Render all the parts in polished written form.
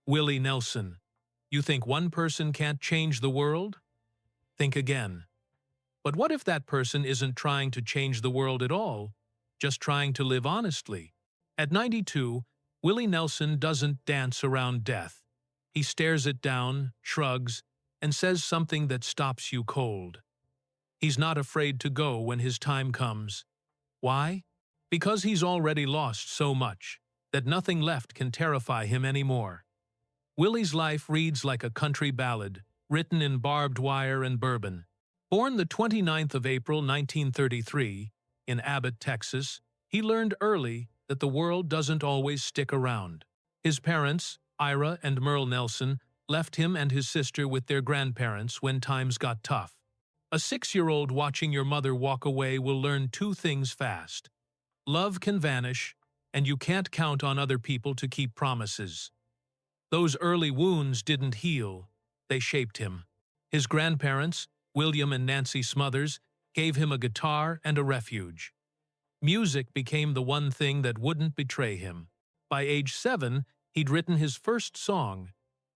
Willie Nelson. You think one person can't change the world? Think again. But what if that person isn't trying to change the world at all, just trying to live honestly? At 92, Willie Nelson doesn't dance around death. He stares it down, shrugs, and says something that stops you cold. He's not afraid to go when his time comes. Why? Because he's already lost so much that nothing left can terrify him anymore. Willie's life reads like a country ballad, written in barbed wire and bourbon. Born the 29th of April 1933 in Abbott, Texas, he learned early that the world doesn't always stick around. His parents, Ira and Merle Nelson, left him and his sister with their grandparents when times got tough. A 6-year-old watching your mother walk away will learn two things fast. Love can vanish, and you can't count on other people to keep promises. Those early wounds didn't heal, they shaped him. His grandparents, William and Nancy Smothers, gave him a guitar and a refuge. Music became the one thing that wouldn't betray him. By age 7, he'd written his first song.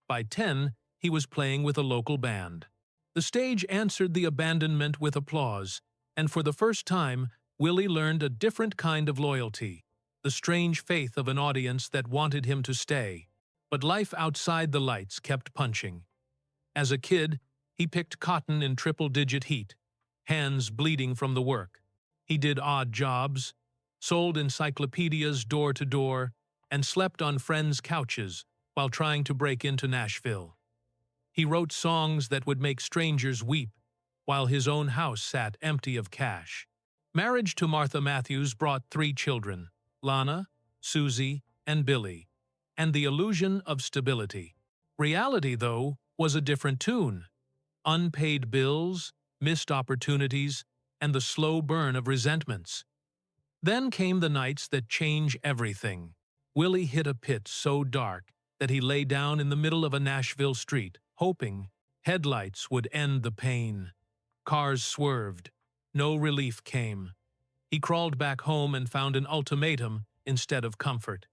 By 10, he was playing with a local band. The stage answered the abandonment with applause, and for the first time, Willie learned a different kind of loyalty, the strange faith of an audience that wanted him to stay. But life outside the lights kept punching. As a kid, he picked cotton in triple-digit heat, hands bleeding from the work. He did odd jobs, sold encyclopedias door to door, and slept on friends' couches while trying to break into Nashville. He wrote songs that would make strangers weep, while his own house sat empty of cash. Marriage to Martha Matthews brought 3 children, Lana, Susie, and Billy, and the illusion of stability. Reality, though, was a different tune. Unpaid bills, missed opportunities, and the slow burn of resentments. Then came the nights that change everything. Willie hit a pit so dark that he lay down in the middle of a Nashville street, hoping headlights would end the pain. Cars swerved. No relief came. He crawled back home and found an ultimatum instead of comfort.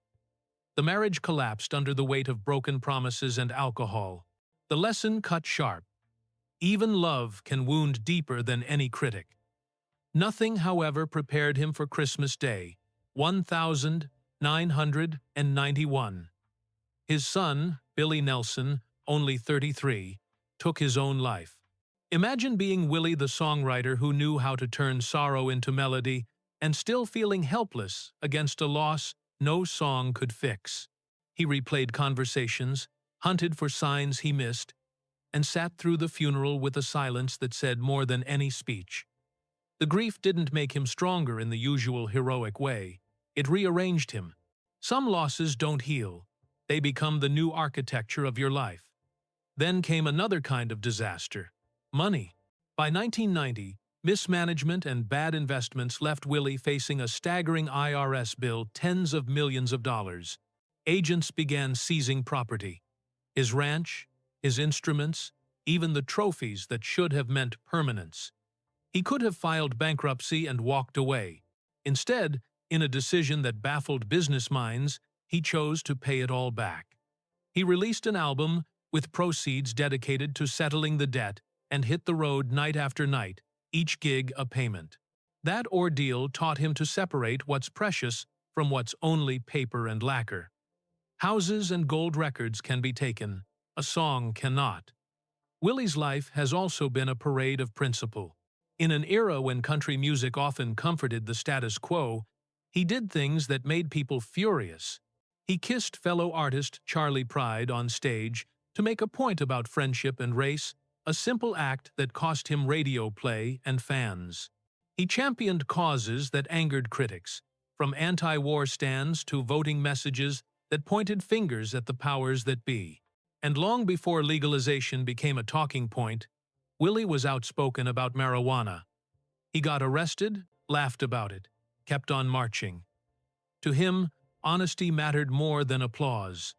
The marriage collapsed under the weight of broken promises and alcohol. The lesson cut sharp. Even love can wound deeper than any critic. Nothing, however, prepared him for Christmas Day, 1991. His son, Billy Nelson, only 33, took his own life. Imagine being Willie the songwriter who knew how to turn sorrow into melody and still feeling helpless against a loss no song could fix. He replayed conversations, hunted for signs he missed, and sat through the funeral with a silence that said more than any speech. The grief didn't make him stronger in the usual heroic way. It rearranged him. Some losses don't heal. They become the new architecture of your life. Then came another kind of disaster. Money. By 1990, mismanagement and bad investments left Willie facing a staggering IRS bill, tens of millions of dollars. Agents began seizing property. His ranch, his instruments, even the trophies that should have meant permanence. He could have filed bankruptcy and walked away. Instead, in a decision that baffled business minds, he chose to pay it all back. He released an album with proceeds dedicated to settling the debt and hit the road night after night, each gig a payment. That ordeal taught him to separate what's precious from what's only paper and lacquer. Houses and gold records can be taken, a song cannot. Willie's life has also been a parade of principle. In an era when country music often comforted the status quo, he did things that made people furious. He kissed fellow artist Charlie Pride on stage to make a point about friendship and race, a simple act that cost him radio play and fans. He championed causes that angered critics, from anti-war stands to voting messages that pointed fingers at the powers that be. And long before legalization became a talking point, Willie was outspoken about marijuana. He got arrested, laughed about it, kept on marching. To him, honesty mattered more than applause.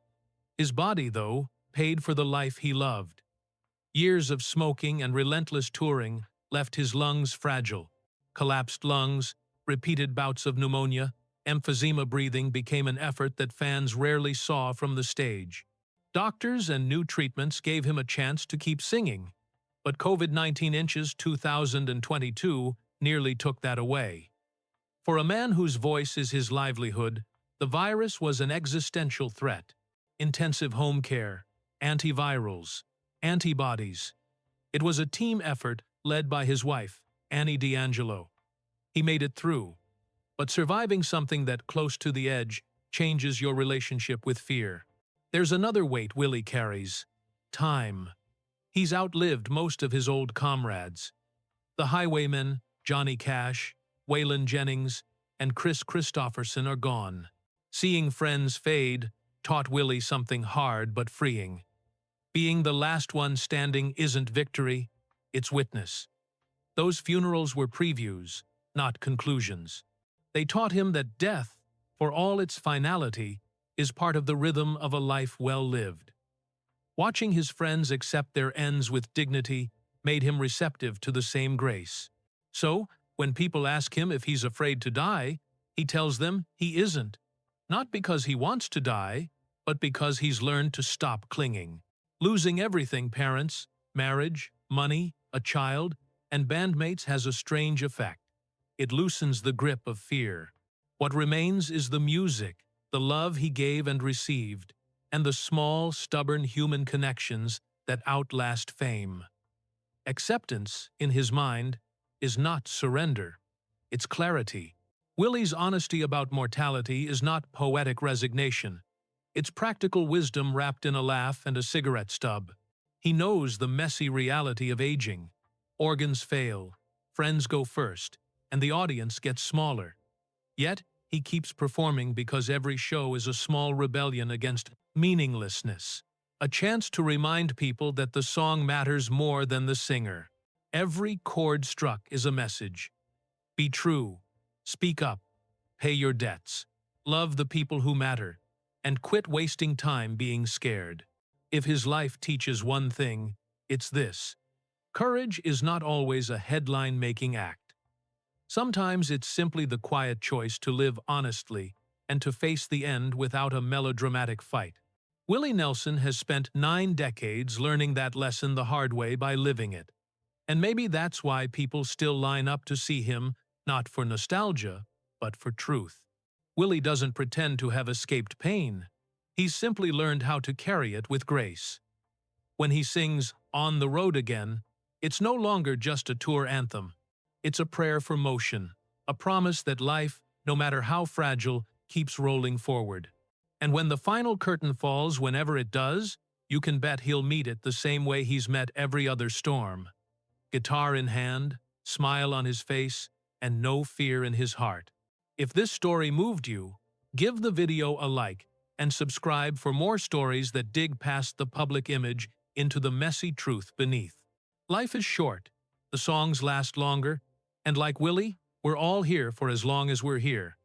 His body, though, paid for the life he loved. Years of smoking and relentless touring left his lungs fragile. Collapsed lungs, repeated bouts of pneumonia, emphysema breathing became an effort that fans rarely saw from the stage. Doctors and new treatments gave him a chance to keep singing, but COVID-19 inches 2022 nearly took that away. For a man whose voice is his livelihood, the virus was an existential threat. Intensive home care, antivirals, antibodies. It was a team effort led by his wife, Annie D'Angelo. He made it through. But surviving something that close to the edge changes your relationship with fear. There's another weight Willie carries: time. He's outlived most of his old comrades. The Highwaymen, Johnny Cash, Waylon Jennings, and Chris Christopherson are gone. Seeing friends fade taught Willie something hard but freeing. Being the last one standing isn't victory, it's witness. Those funerals were previews, not conclusions. They taught him that death, for all its finality, is part of the rhythm of a life well lived. Watching his friends accept their ends with dignity made him receptive to the same grace. So, when people ask him if he's afraid to die, he tells them he isn't. Not because he wants to die, but because he's learned to stop clinging. Losing everything, parents, marriage, money, a child, and bandmates has a strange effect. It loosens the grip of fear. What remains is the music, the love he gave and received, and the small, stubborn human connections that outlast fame. Acceptance, in his mind, is not surrender. It's clarity. Willie's honesty about mortality is not poetic resignation. It's practical wisdom wrapped in a laugh and a cigarette stub. He knows the messy reality of aging. Organs fail, friends go first, and the audience gets smaller. Yet, he keeps performing because every show is a small rebellion against meaninglessness. A chance to remind people that the song matters more than the singer. Every chord struck is a message. Be true, speak up, pay your debts, love the people who matter, and quit wasting time being scared. If his life teaches one thing, it's this: courage is not always a headline-making act. Sometimes it's simply the quiet choice to live honestly and to face the end without a melodramatic fight. Willie Nelson has spent 9 decades learning that lesson the hard way by living it. And maybe that's why people still line up to see him, not for nostalgia, but for truth. Willie doesn't pretend to have escaped pain. He's simply learned how to carry it with grace. When he sings "On the Road Again," it's no longer just a tour anthem. It's a prayer for motion, a promise that life, no matter how fragile, keeps rolling forward. And when the final curtain falls, whenever it does, you can bet he'll meet it the same way he's met every other storm. Guitar in hand, smile on his face, and no fear in his heart. If this story moved you, give the video a like and subscribe for more stories that dig past the public image into the messy truth beneath. Life is short, the songs last longer, and like Willie, we're all here for as long as we're here.